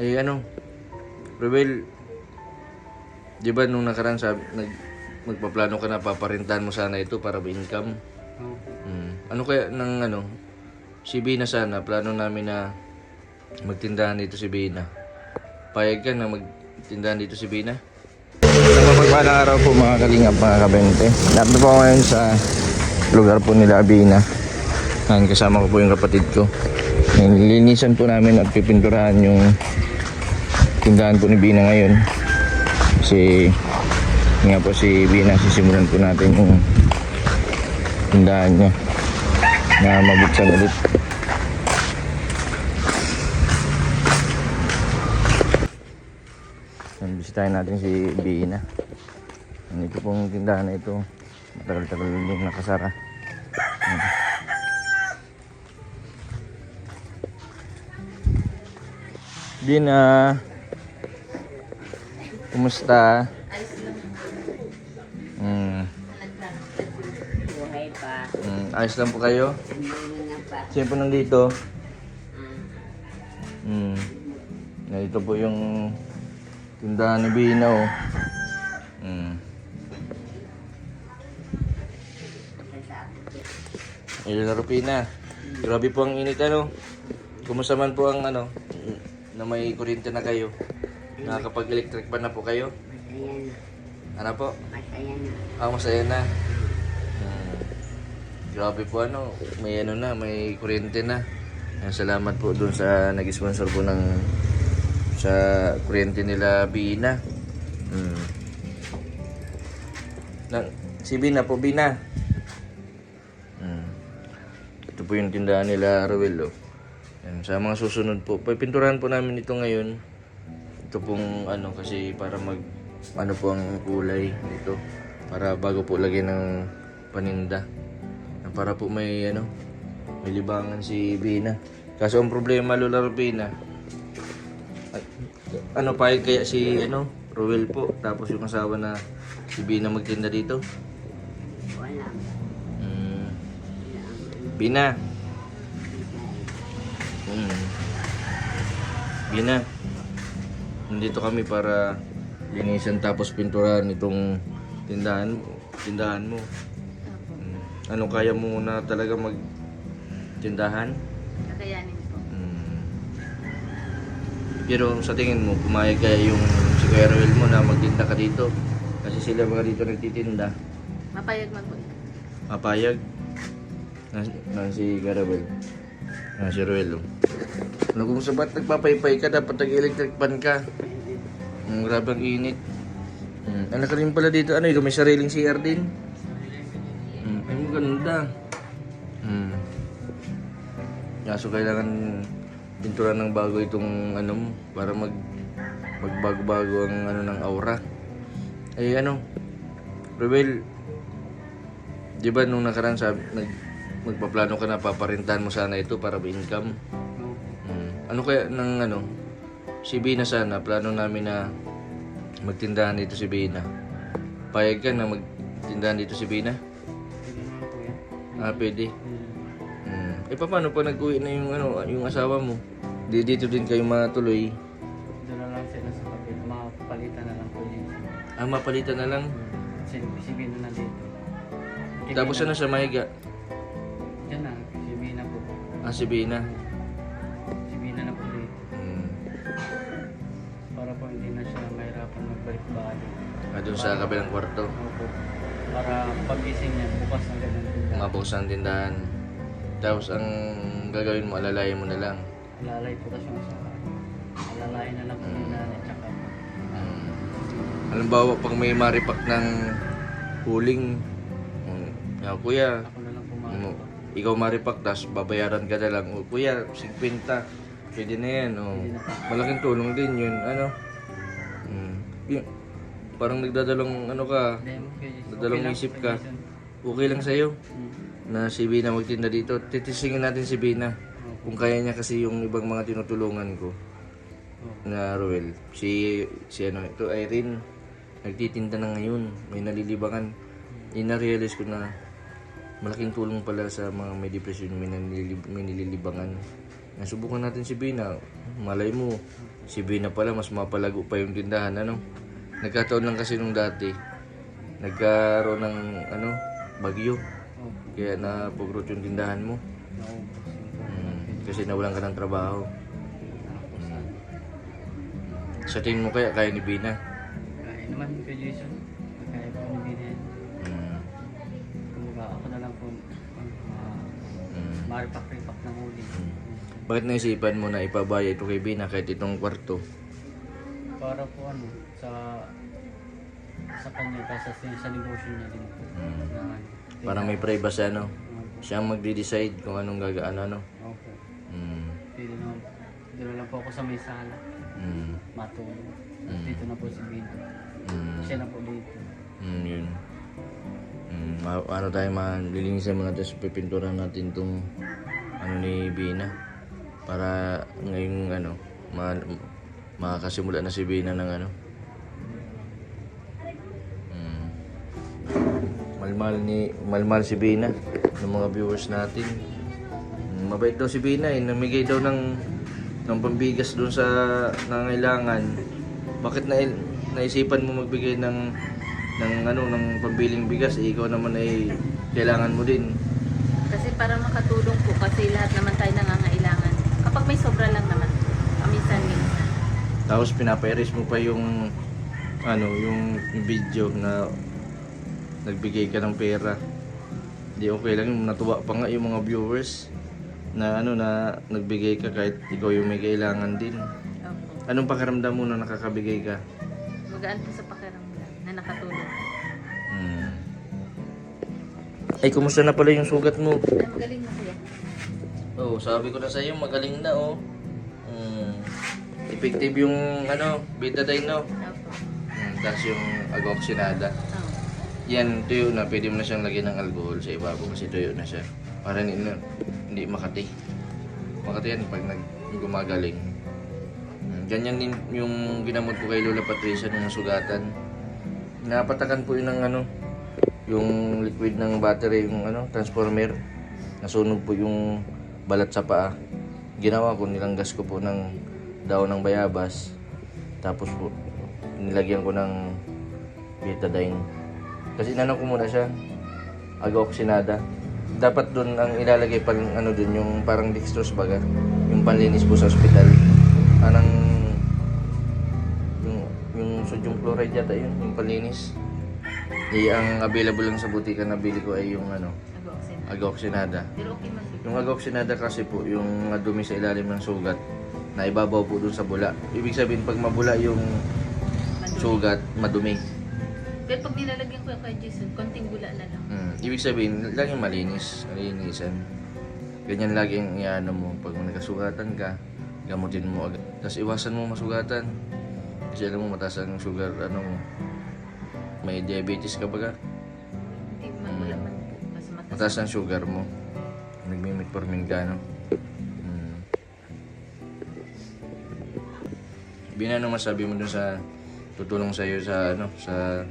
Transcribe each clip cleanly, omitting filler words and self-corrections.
Eh ano, Rebel, di ba nung nakaraan magpaplano ka na paparintahan mo sana ito para ba-income? Opo. Ano kaya ng si Bina sana, plano namin na magtindahan dito si Bina. Payag ka na magtindahan dito si Bina? Sa mapagpalang araw po mga kalingap, mga kabente. Dapat po ngayon sa lugar po nila Bina. Kasama ko po yung kapatid ko. Nilinisan po namin at pipinturahan yung tindahan po ni Bina ngayon. Kasi nga po si Bina, sisimulan po natin yung tindahan niya na mabuksan ulit. Bisitahin natin si Bina. Ito pong tindahan na ito, matagal-tagal din nakasara. Bina, kumusta? Buhay pa. Ayos lang po kayo? Hindi pa. Sino po nandito? Ito po yung tindahan ni Bina, oh. Laro Pina. Grabe po ang init, ano? Kumusta man po ang na may kuryente na kayo? Nakakapag-electric pan na po kayo? Masaya na. Ano po? Masaya na. Masaya na. Grabe po, may may kuryente na. Salamat po dun sa nag-sponsor po sa kuryente nila Bina. Si Bina po, Bina. Ito po yung tindahan nila Ruel, oh. Sa mga susunod po, pipinturahan po namin ito ngayon. Ito pong kasi para po ang kulay dito. Para bago po lagyan ng paninda. Para po may libangan si Bina. Kaso ang problema, Lola Rubina, payag kaya si Ruel po, tapos yung asawa na si Bina magtinda dito? Wala. Bina. Bina. Nandito kami para linisan tapos pinturahan itong tindahan mo. Kaya mo na talaga magtindahan? Kakayanin po. Pero sa tingin mo, pumayag kaya yung si Kuya Ruel mo na magtinda ka dito? Kasi sila mga dito nagtitinda. Mapayag man po. Mapayag? Na si Kuya Ruel. Si Ruel, oh. Kung sabat nagpapaypay ka, dapat nag-electric pan ka. Grabe ang init. Anak ka rin pala dito. Ito, may sariling CR din. Ay, maganda. Kaso kailangan pintura ng bago itong para magbago-bago ang ng aura. Ay Ruel, di ba nung nakaraan magpaplano ka na paparintahan mo sana ito para ba-income? Ano kaya ng si Bina sana, plano namin na magtindahan dito si Bina. Payag ka na magtindahan dito si Bina? Pwede. Paano pa nag-uwi na yung asawa mo? Dito din kayo matuloy. Doon na lang sila sa kapit. Mapalitan na lang po yun. Mapalitan na lang. Sibin na dito. Tapos ano sa Mahiga? Diyan na. Sibin na po. Si Bina. Sibin na po dito. Para po hindi na siya mahirapan magbalik-balik. Doon sa kabilang kwarto. Opo. Para pagising niya, bukas na ganun din. Mabukas ang tindahan. Tapos ang gagawin mo, alalayan mo na lang. Alalay po kasi sa alalay na lang po yung nanay tsaka. Halimbawa, pag may maripak ng huling, kuya, Ako na lang pumasok. ikaw maripak, tapos babayaran ka na lang. Kuya, 50. Pwede na yan. Malaking tulong din yun. Parang nagdadalong dadalong isip ka. Okay lang sa'yo na si Bina magtinda dito. Titisingin natin si Bina kung kaya niya, kasi yung ibang mga tinutulungan ko na Ruel, ito Irene, nagtitinda na ngayon, may nalilibangan. Na-realize ko na malaking tulong pala sa mga may depression, may nililibangan. Nasubukan natin si Bina. Malay mo, si Bina pala mas mapalago pa yung tindahan, ano? Nagkataon lang kasi nung dati, nagkaroon ng, ano, bagyo. Opo. Kaya napugrot yung tindahan mo. Naubos yung Kasi nawalan ka ng trabaho. tapos Sa tingin mo kaya ni Bina? kaya naman kay Jason. Kaya po ni Bina yan. Mm. Kumbaga ako na lang po maripak-ripak ng huli. Bakit naisipan mo na ipabaya ito kay Bina kahit itong kwarto? Para po ano, sa kanya, kasi sa negosyo niya din po. Na, Para may privacy, ano? Opo. Siya ang magde-decide kung anong gagaan, ano? Opo. Mm. Dito na lang po ako sa may sala. Mm. Matulog. Dito na po si Bina. Mm. Siya na po dito. Yun. Ano tayo, malilinisan muna tapos pipinturan natin itong ano ni Bina. Para ngayong ano, makakasimula na si Bina ng ano. Malmal si Bina ng mga viewers natin. Mabait daw si Bina eh. Namigay daw ng pambigas doon sa nangailangan. Bakit naisipan mo magbigay ng pambiling bigas? Ikaw naman ay kailangan mo din. Kasi para makatulong po kasi lahat naman tayo nangangailangan. Kapag may sobra lang naman, minsan-minsan. Tapos pinapairis mo pa yung yung video na nagbigay ka ng pera. Di okay lang yung natuwa pa nga yung mga viewers na na nagbigay ka kahit ikaw yung may kailangan din. Opo. Anong pakiramdam mo na nakakabigay ka? Magaan po sa pakiramdam na nakatulong. Ay, kumusta na pala yung sugat mo? Ay, magaling na kuya. Oh, sabi ko na sa iyo, magaling na oh. Effective yung betadine, no? Opo. Tapos yung agoxinada. Oo. Yan, tuyo na. Pwede mo na siyang lagyan ng alcohol sa ibabaw kasi tuyo na siya. Para hindi makati. Makati yan pag gumagaling. Ganyan din yung ginamot ko kay Lola Patricia nung sugatan. Napatakan po yun ng yung liquid ng battery, yung transformer. Nasunog po yung balat sa paa. Ginawa ko, nilanggas ko po ng daon ng bayabas. Tapos po, nilagyan ko ng betadine. Kasi inano ko muna siya, agoxinada. Dapat doon ang ilalagay pag doon yung parang dextrose baga, yung panlinis po sa ospital. Parang yung sodium chloride yata yun, yung panlinis. Ang available lang sa butika na bili ko ay yung Nag-oxen. agoxinada. Pero okay man po. Yung agoxinada kasi po, yung dumi sa ilalim ng sugat, na ibabaw po doon sa bula. Ibig sabihin, pag mabula yung Madumi. sugat, madumi. Pero pag nilalagyan ko kay Jason, konting bula na lang. Ibig sabihin, laging malinisan. Ganyan laging mo. Pag nagkasugatan ka, gamutin mo agad. Tapos iwasan mo masugatan. Kasi alam mo, mataas ang sugar, may diabetes ka baga. Hindi man wala man po. Mas Mataas ang sugar mo. Nagmi-metformin ka, no? Bina, ano masabi mo dun sa tutulong sa'yo sa sa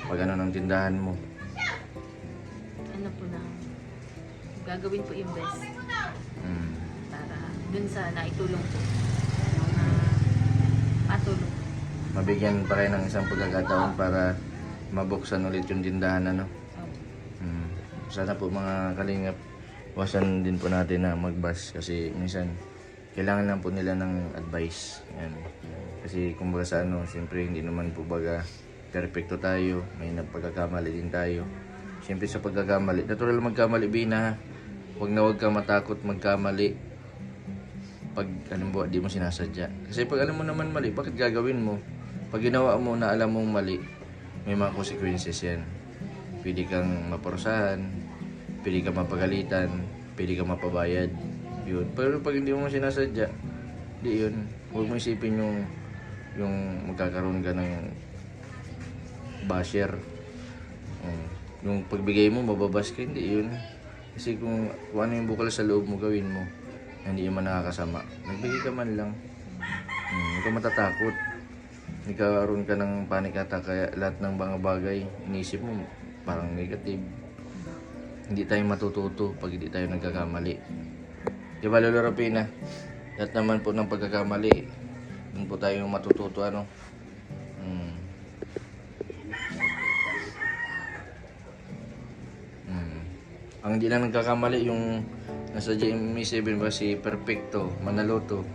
pag ng tindahan mo? Ano po na, gagawin po yung best para dun sa naitulong po. Mga patulong. Mabigyan pa kayo ng isang pagkakataon para mabuksan ulit yung tindahan, Sana po mga kalingap, wasan din po natin na mag-bash kasi minsan kailangan lang po nila ng advice. Yan. Kasi kumbaga sa siyempre hindi naman po baga perfecto tayo, may pagkakamali din tayo. Siyempre sa pagkakamali, natural magkamali, Bina. Huwag ka matakot magkamali. Pag di mo sinasadya. Kasi pag alam mo naman mali, bakit gagawin mo? Pag ginawa mo na alam mong mali, may mga consequences yan. Pwede kang maparusahan, pwede kang mapagalitan, pwede kang mapabayad. Yun. Pero pag hindi mo sinasadya, di yun. Huwag mo isipin yung magkakaroon ka ng basher. Yung pagbigay mo, mababas ka, hindi yun. Kasi kung ano yung bukal sa loob mo, gawin mo. Hindi yung nakakasama. Nagbigay ka man lang. Huwag ka matatakot. Nagkaroon ka ng panic attack, kaya lahat ng mga bagay, inisip mo, parang negative. Hindi tayo matututo pag hindi tayo nagkakamali. Di ba, Lolo Rapina? Lahat naman po ng pagkakamali, dun po tayo matututo, ano? Hmm. Hmm. Ang hindi lang nagkakamali yung nasa GMA7 ba si Perfecto Manaloto.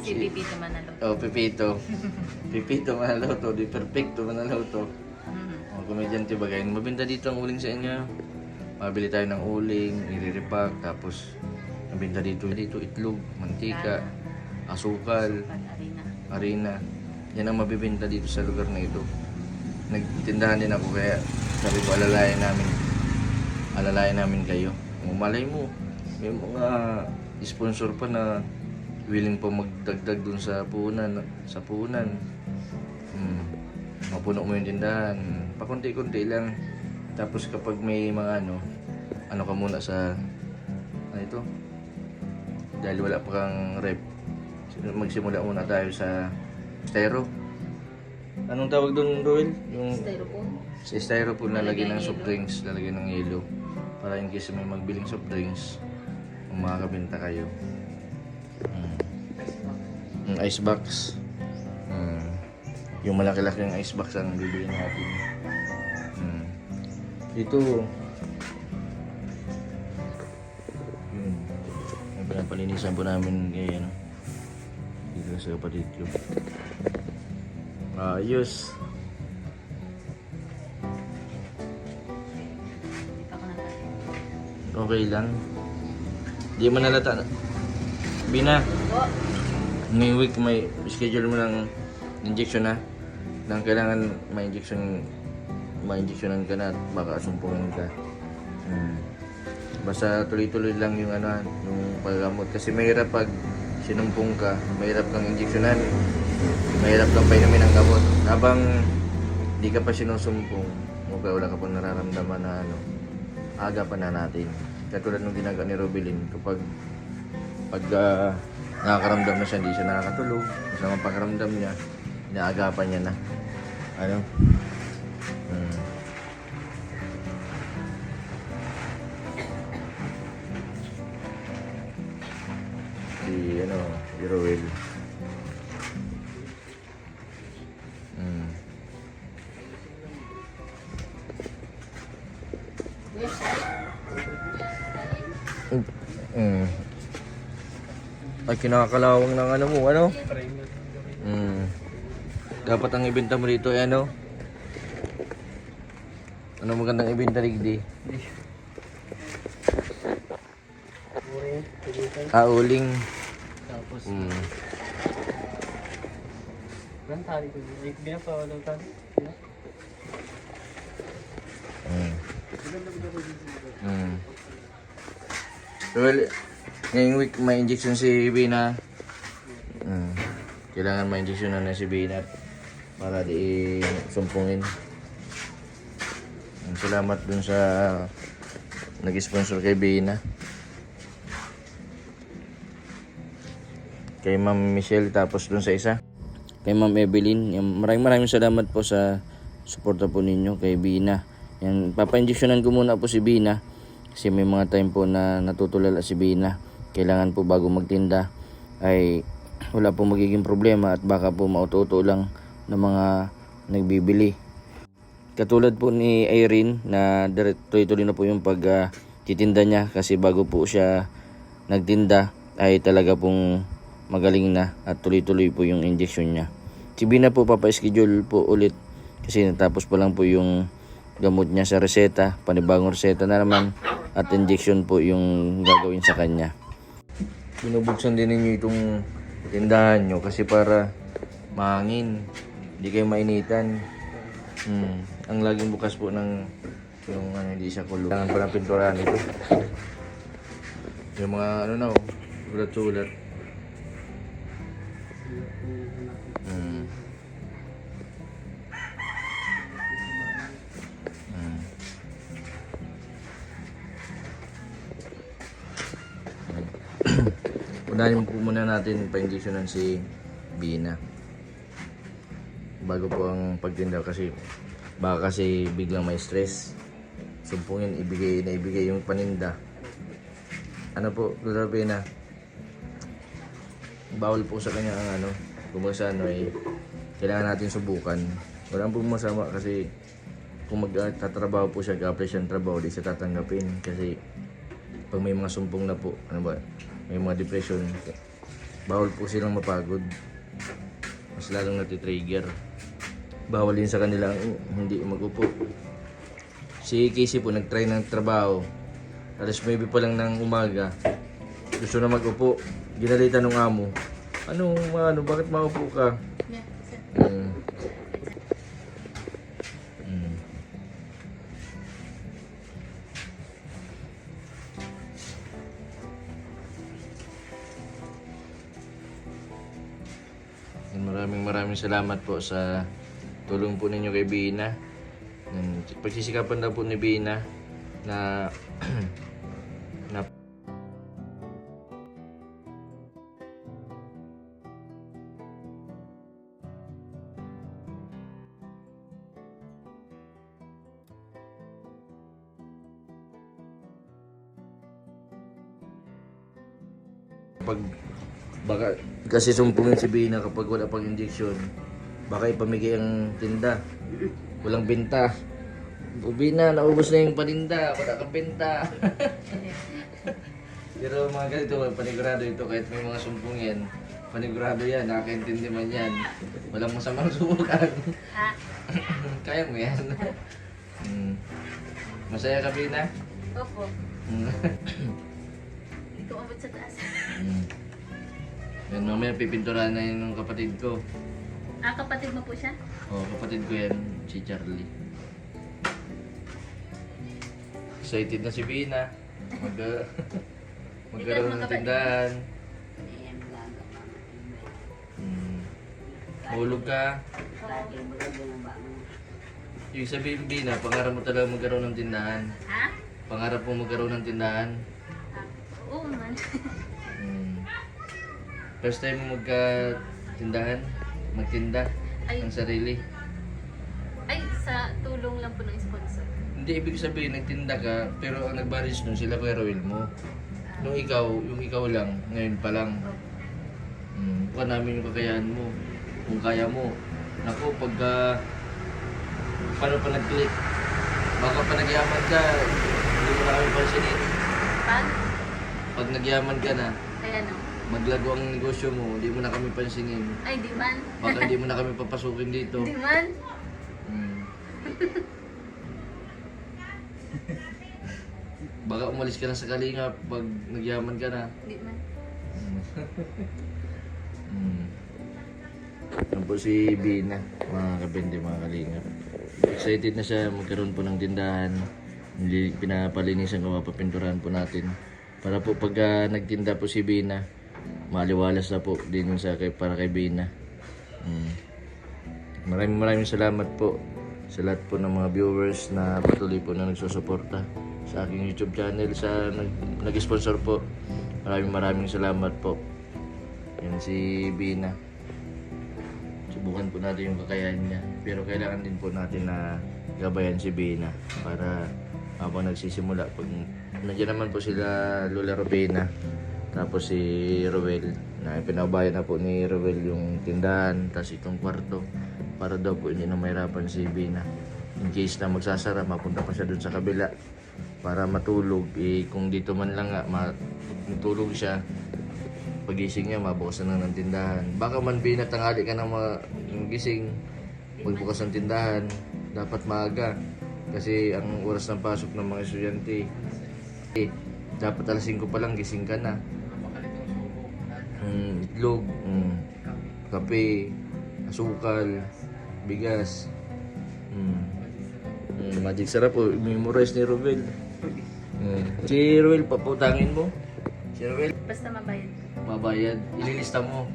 Si Pipito Manalo. Oh, Pipito. Pipito Manaloto, di Perfecto Manaloto. Oh, komedyante ba kayo? Mabenta dito ang uling sa inyo. Mabili tayo ng uling, i-repack, tapos mabenta dito itlog, mantika, asukal, harina. Yan ang mabibenta dito sa lugar na ito. Nagtindahan din ako kaya sabi ko alalayan namin kayo. Kung malay mo, may mga sponsor pa na willing pa magdagdag dun sa puhunan. Mapuno mo yung tindahan. Pakunti-kunti lang. Tapos kapag may mga ano ka muna sa ito. Dahil wala pa kang rep. Magsimula muna tayo sa styro. Anong tawag doon, Roel? Yung Styrofoam. sa styrofoam lalagyan ng soft drinks, lalagyan ng yelo. Para in case may magbiling soft drinks, makakabenta kayo. Ice box. Yung malaki-laki ng ice box ang bibili natin. Dito, may pinapalinisan po namin kay dito sa kapatid ko. Ayos. Okay lang. Di mo nalata. Bina. Ngayong week may schedule mo ng injection na. Nang kailangan ma-injectionan ka na at baka asumpungin ka. Basta tuloy-tuloy lang yung yung paggamot. Kasi mahirap pag sinumpong ka, mahirap kang injectionan. Mahirap kang painumin ng gamot. Habang di ka pa sinusumpong, wala ka pa nararamdaman na aga pa na natin. Katulad nung ginagawa ni Robilin, kapag nakakaramdam na siya, hindi siya nakakatulog. Masama pagkaramdam niya, inaagapan niya na. Si Roel. Ay, kinakalawang ng mo, Dapat ang ibenta mo dito ay ano magandang ibenta rigdi? Uling. Tapos, tali ko. Binapawalang tali. Well, ngayong week may injection si Bina. Kailangan may injection na si Bina para di sumpungin. Salamat dun sa nag-sponsor kay Bina. Kay Ma'am Michelle, tapos dun sa isa kay Ma'am Evelyn. Maraming salamat po sa suporta po ninyo kay Bina. Yan, papa-injectionan ko muna po si Bina kasi may mga time po na natutulala si Bina. Kailangan po bago magtinda ay wala po magiging problema at baka po mauto-uto lang ng mga nagbibili. Katulad po ni Irene na tuloy-tuloy na po yung pagtitinda niya kasi bago po siya nagtinda ay talaga pong magaling na at tuloy-tuloy po yung injection niya. Si Bina po papa-schedule po ulit kasi natapos pa lang po yung gamot niya sa reseta, panibagong reseta na naman at injection po yung gagawin sa kanya. Binubuksan din ninyo itong tindahan nyo kasi para mahangin, hindi kayo mainitan. Ang laging bukas po ng yung hindi siya kulong. Kailangan pa ng pinturahan ito. Yung mga sulat-sulat. Unahin po muna natin pa-injectionan si Bina bago po ang pagtinda kasi baka kasi biglang may stress, sumpungin, ibigay yung paninda, ano po, Lola Robina, bawal po sa kanya ang ano, kung sa ano eh, kailangan natin subukan. Walang po masama kasi kung magtatrabaho po siya, mag-apply siya ng trabaho, di siya tatanggapin. Kasi pag may mga sumpong na po, ano ba, may mga depression, bawal po silang mapagod. Mas lalong natitrigger. Bawal din sa kanila ang hindi magupo. Si Casey po nag-try ng trabaho. Alas 9 pa lang ng umaga. Gusto na mag-upo. Ginalitan ng amo. Ano, bakit maupo ka? Yeah, sir. Mm. Mm. Maraming salamat po sa tulong po ninyo kay Bina. Pagsisikapan daw po ni Bina na na pag baka kasi sumpungin si Bina kapag wala pang injection, baka ipamigay ang tinda. Walang benta. O Bina, naubos na yung paninda, wala kang benta. Pero mga ganito, panigurado ito kahit may mga sumpungin. Panigurado yan, nakakaintindi man yan. Walang masamang subukan. Ha? Kaya mo yan. Masaya ka, Bina? Opo. Hindi ko abot sa taas. Yan, mamaya pipinturahan na yun ng kapatid ko. Ah, kapatid mo po siya? Oo, kapatid ko yan, si Charlie. Excited na si Bina. Magkaroon ng tindahan. Hulog ka. Yung sabihin, Bina, pangarap mo talaga magkaroon ng tindahan. Ha? Pangarap mo magkaroon ng tindahan. Oo man. First time mo magka-tindahan? Magtinda Ay. ng sarili? Ay, sa tulong lang po ng sponsor. Hindi, ibig sabihin, nagtinda ka, pero ang nag-manage nun sila Kuya Roel mo. Nung ikaw, yung ikaw lang, ngayon pa lang. Bukan namin yung kakayahan mo. Kung kaya mo. Naku, pagka paano pa nag-click? Baka pa nagyaman ka, hindi mo na kami pansinin. Pag nagyaman ka na, Kaya no. maglago ang negosyo mo, hindi mo na kami pansinin. Ay, di man. Baka hindi mo na kami papasukin dito. Di man. Baka umalis ka na sa Kalinga pag nagyaman ka na. Di man. Yan po si Bina, mga kabende, mga Kalinga. Excited na siya magkaroon po ng tindahan. Hindi pinapalinisan ko, mapapinturahan po natin. Para po pag nagtinda po si Bina, maliwalas na po din para kay Bina. Maraming salamat po sa lahat po ng mga viewers na patuloy po na nagsusuporta sa aking YouTube channel, sa nag-sponsor po. Maraming salamat po. Yan si Bina. Subukan po natin yung kakayahan niya. Pero kailangan din po natin na gabayan si Bina para habang nagsisimula. Pag nandiyan naman po sila Lola Robina, tapos si Roel, na pinabayan na po ni Roel yung tindahan, tapos itong kwarto, para daw po hindi na mahirapan si Bina. In case na magsasara, mapunta pa siya dun sa kabila para matulog. Kung dito man lang nga, matulog siya, pagising niya, mabukasan na ng tindahan. Baka man Bina, tanghali ka na magising, magbukas ng tindahan, dapat maaga. Kasi ang oras ng pasok ng mga estudyante, dapat alas 5 pa lang gising ka na. Itlog, kape, asukal, bigas. Magic sarap po, memorize ni Roel. Si Roel, paputangin mo? Si Roel? Basta mabayad. Mabayad, ililista mo.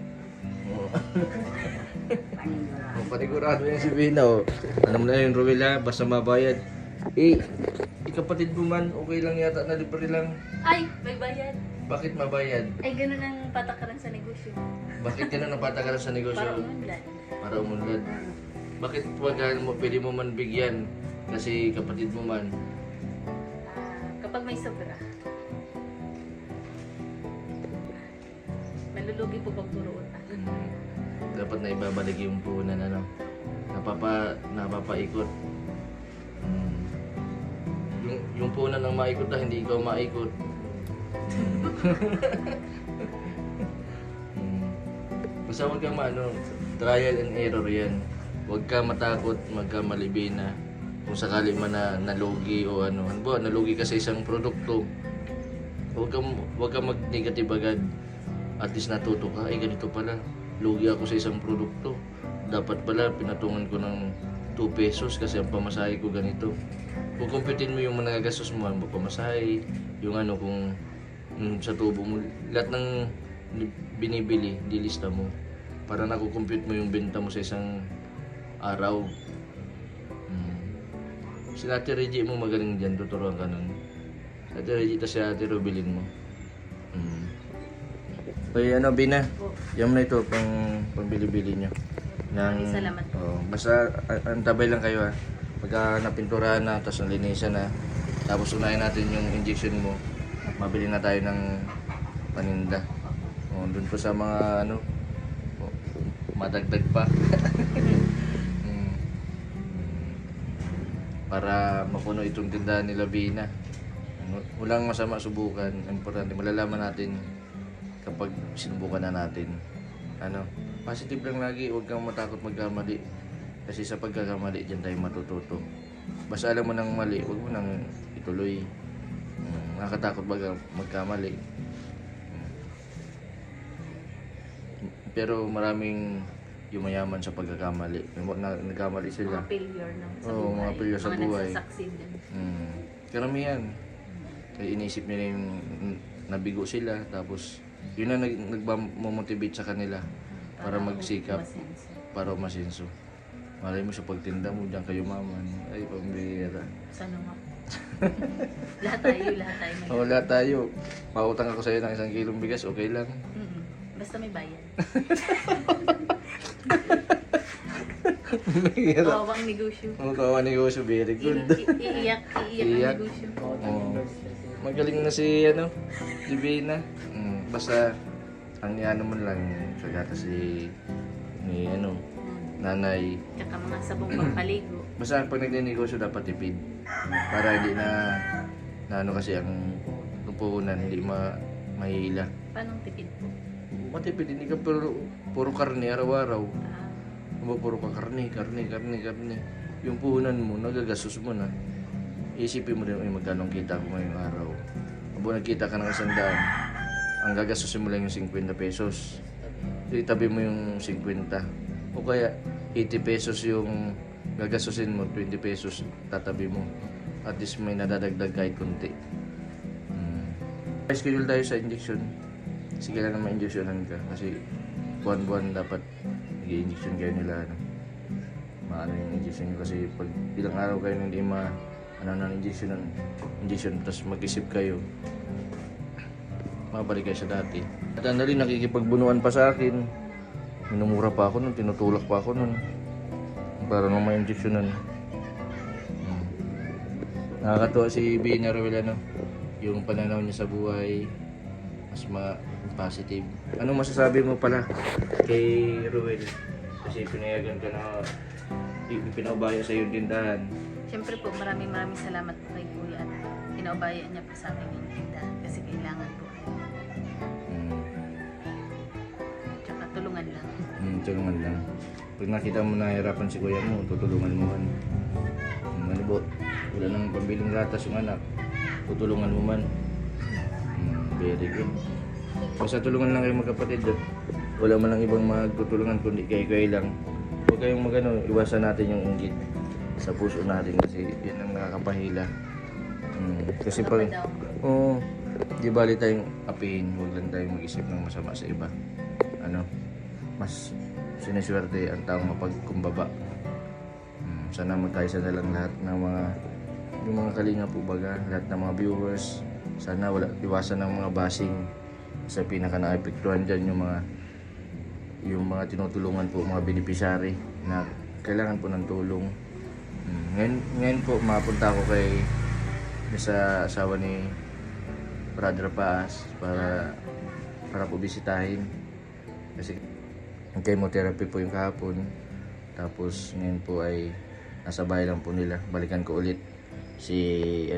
Panigurado yan si Bina. Ano mo na yun, Roel, ha? Basta mabayad. Kapatid mo man, okay lang yata na libre lang. Ay, may bayad. Bakit mabayad? Ay, ganun ang patakaran sa negosyo. Bakit ganun ang patakaran sa negosyo? Para umunlad. Para umunlad. Bakit pwede mo man bigyan? Kasi kapatid mo man. Kapag may sobra. Nalulugi po pag puro utang. Dapat na ibabalik yung puhunan, ano, napapaikot. Yung puhunan ng maikot na hindi ikaw maikot. Basta huwag kang trial and error yan. Huwag ka matakot, magkamali na. Kung sakali man na nalugi o ano. Halimbawa, nalugi ka sa isang produkto, huwag kang mag-negative agad. At least natuto ka, ganito pala. Lugi ako sa isang produkto. Dapat pala, pinatungan ko ng 2 pesos kasi ang pamasahe ko ganito. Kung kumpitin mo yung mga nagagastos mo, ang pamasahe, yung ano, kung sa tubo mo, lahat ng binibili, dilista mo. Para nakukompute mo yung benta mo sa isang araw. Si Ate Reggie mo magaling dyan, tuturuan ka nun. Si Ate Reggie, tas si Ate Rubilin mo. Ay, ano, Bina? Yan na ito, pang-bili-bili nyo. Maraming salamat po. Basta, antabay lang kayo ha. Pagka napinturahan na, tapos nalinisan na, tapos unahin natin yung injection mo, mabili na tayo ng paninda. Doon po sa mga, ano, madagdag pa. Para mapuno itong tindahan nila, Bina. Walang masama subukan. Importante, malalaman natin kapag sinubukan na natin. Ano, positive lang lagi, huwag kang matakot magkamali. Kasi sa pagkakamali, dyan tayo matututo. Basta alam mo nang mali, huwag mo nang ituloy. Nakakatakot baga magkamali. Pero maraming yumayaman sa pagkakamali. Nagkamali sila. Mga failure sa Oo, buhay. mga failure sa buhay. Mga nagsasucceed din. Karamihan. Kaya inisip nila yung nabigo sila, tapos yun na nagmamotivate sa kanila para magsikap, Masenso. para masinso. Malay mo sa pagtinda mo, diyan kayo maman. Ay, pambihira. Sana nga. lahat tayo ngayon. Oo, lahat tayo. Pautang ako sa'yo ng 1 kilong bigas, okay lang. Basta may bayan. Mahirap. Kawawang negosyo. Ang kawa negosyo, very good. Iiyak Iiyak. ang negosyo. Oo. Magaling na si, si Bina. Basta, ang ano mo lang, kagata ni, nanay. Tsaka mga sabong pampaligo. Basta pag nagninegosyo dapat tipid. Para hindi na ano kasi ang puhunan, hindi mahila. Paano tipid po? Matipid, hindi ka puro karne araw-araw. Ah, Puro ka karne. Yung puhunan mo, nagagastos mo na. Isipin mo rin, magkano ang kita ko ngayong araw. Kung nagkita ka ng 100, ang gagastusin mo lang yung 50 pesos. Itabi mo yung 50. O kaya 80 pesos yung gagastusin mo, 20 pesos tatabi mo. At least may nadadagdag kahit konti. Schedule tayo sa injection. Kasi kailangan ma-injectionan ka. Kasi buwan-buwan dapat nag-i-injection kayo nila. Maano yung injection nyo. Kasi pag ilang araw kayo hindi injection, tapos mag-isip kayo, mabalik kayo sa dati. At andali, nakikipagbunuan pa sa akin. Minumura pa ako nun, tinutulak pa ako nun. Para nang ma-injectionan. Nakakatuwa si Bina Ruel, yung pananaw niya sa buhay, mas positive. Anong masasabi mo pala kay Ruel? Kasi pinayagan ka na pinaubaya sa iyong tindahan. Siyempre po, maraming salamat po kay Kuya at pinaubayan niya po sa akin yung tindahan kasi kailangan po. Tsaka tulungan lang. Tulungan lang. Pag nakita mo nahihirapan si kuya mo, tutulungan mo man. Ano po, wala nang pambiling gatas yung anak, tutulungan mo man. Very good. Basta tulungan lang kayo magkapatid. Wala man lang ibang magtutulungan kundi kayo lang. Huwag kayong iwasan natin yung inggit sa puso natin kasi yan ang nakakapahila. Kasi pag di bali tayong apihin, huwag lang tayong mag-isip ng masama sa iba. Mas siniswerte ang taong mapagkumbaba. Sana magkaisa na lang lahat ng yung mga kalinga po baga, lahat ng mga viewers. Sana iwasan ng mga bashing. Sa pinaka naapektuhan dyan yung mga tinutulungan po, mga beneficiary na kailangan po ng tulong. Ngayon po mapunta ako sa asawa ni Brother Paas para po bisitahin. Kasi ang chemotherapy po yung kahapon. Tapos ngayon po ay nasa bahay lang po nila. Balikan ko ulit si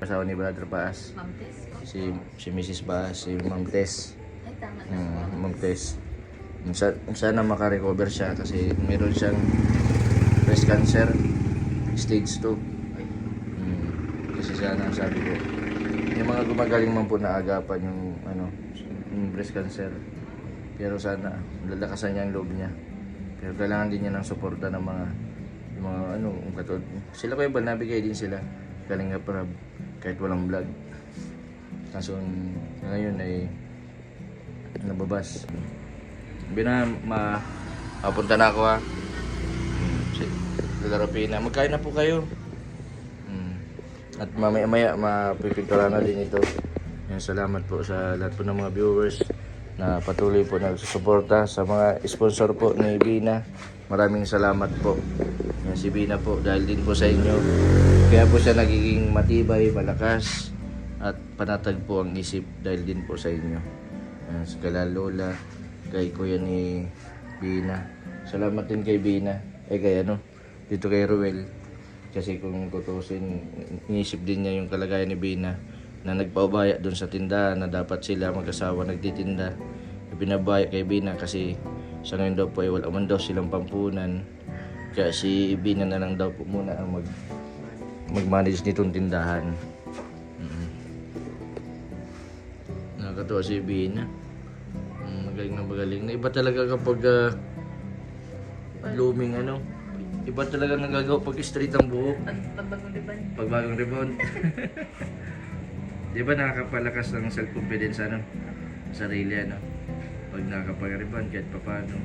asawa ni Brother Paas. Ma'am Tess po. Si Mrs. Baas, si Ma'am Tess. Ay, tama na. Ma'am Tess. Sana makarecover siya kasi meron siyang breast cancer stage 2. Kasi sana sabi ko, yung mga gumagaling man po na agapan yung breast cancer. Pero sana lalakasan niya ang loob niya. Pero kailangan din niya ng suporta ng mga katulad. Sila ko iba, nabigay din sila. Galing nga para kahit walang vlog. Kaso ngayon ay nababas. Mapunta na ako ha. Lalarapin na. Magkain na po kayo. At mamaya mapipintura na din ito. Yan, salamat po sa lahat po ng mga viewers na patuloy po nagsusuporta sa mga sponsor po ni Bina. Maraming salamat po. Yan, si Bina po dahil din po sa inyo. Kaya po siya nagiging matibay, malakas at panatag po ang isip dahil din po sa inyo. Yan, sa kala Lola, kay kuya ni Bina. Salamat din kay Bina. Dito kay Ruel. Kasi kung tutusin, inisip din niya yung kalagayan ni Bina na nagpaubaya doon sa tindahan na dapat sila mag-asawa nagtitinda. Pinabaya kay Bina kasi sa ngayon daw po ay wala man daw silang pampunan. Kaya si Bina na lang daw po muna ang mag-manage nitong tindahan. Nakakatuwa si Bina. Magaling na magaling. Na iba talaga kapag blooming iba talaga nagagawa pag straight ang buhok. Pagbagong ribbon. Pagbagong ribbon. Di ba nakakapalakas ng self-confidence sarili pag nakakapag-ribbon kahit paano.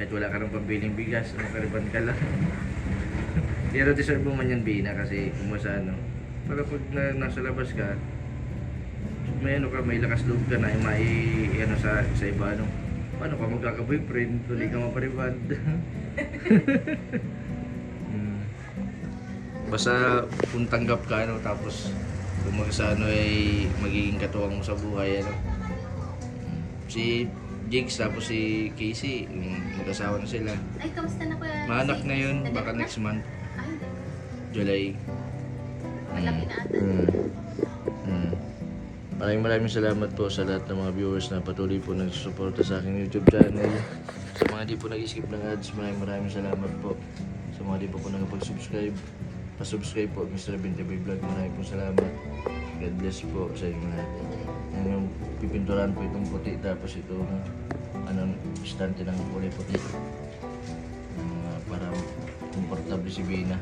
Kahit wala ka ng pambiling bigas, makariban ka lang. Pero deserve mo man yan, Bina, kasi kumusta para pag nasa labas ka, may lakas loob ka na sa iba paano ka magkaka-boyfriend kung di ka maparibad. Basta kung tanggap ka tapos kung ay magiging katuwang mo sa buhay si Jigs tapos si Casey mag-asawa na sila. Ay, kamusta na kuya? Maanak na yun, baka next month, Ay, July. malaki na ata. Maraming salamat po sa lahat ng mga viewers na patuloy po nagsusuporta sa aking YouTube channel. Sa mga di po nag-skip ng ads, maraming salamat po. Sa mga di po nakapag-subscribe, pa-subscribe po Mr. Bintiboy Vlog. Maraming po salamat. God bless po sa inyo lahat. Yung pipinturan po itong puti tapos itong istante ng kulay puti. Para komportable si Bina.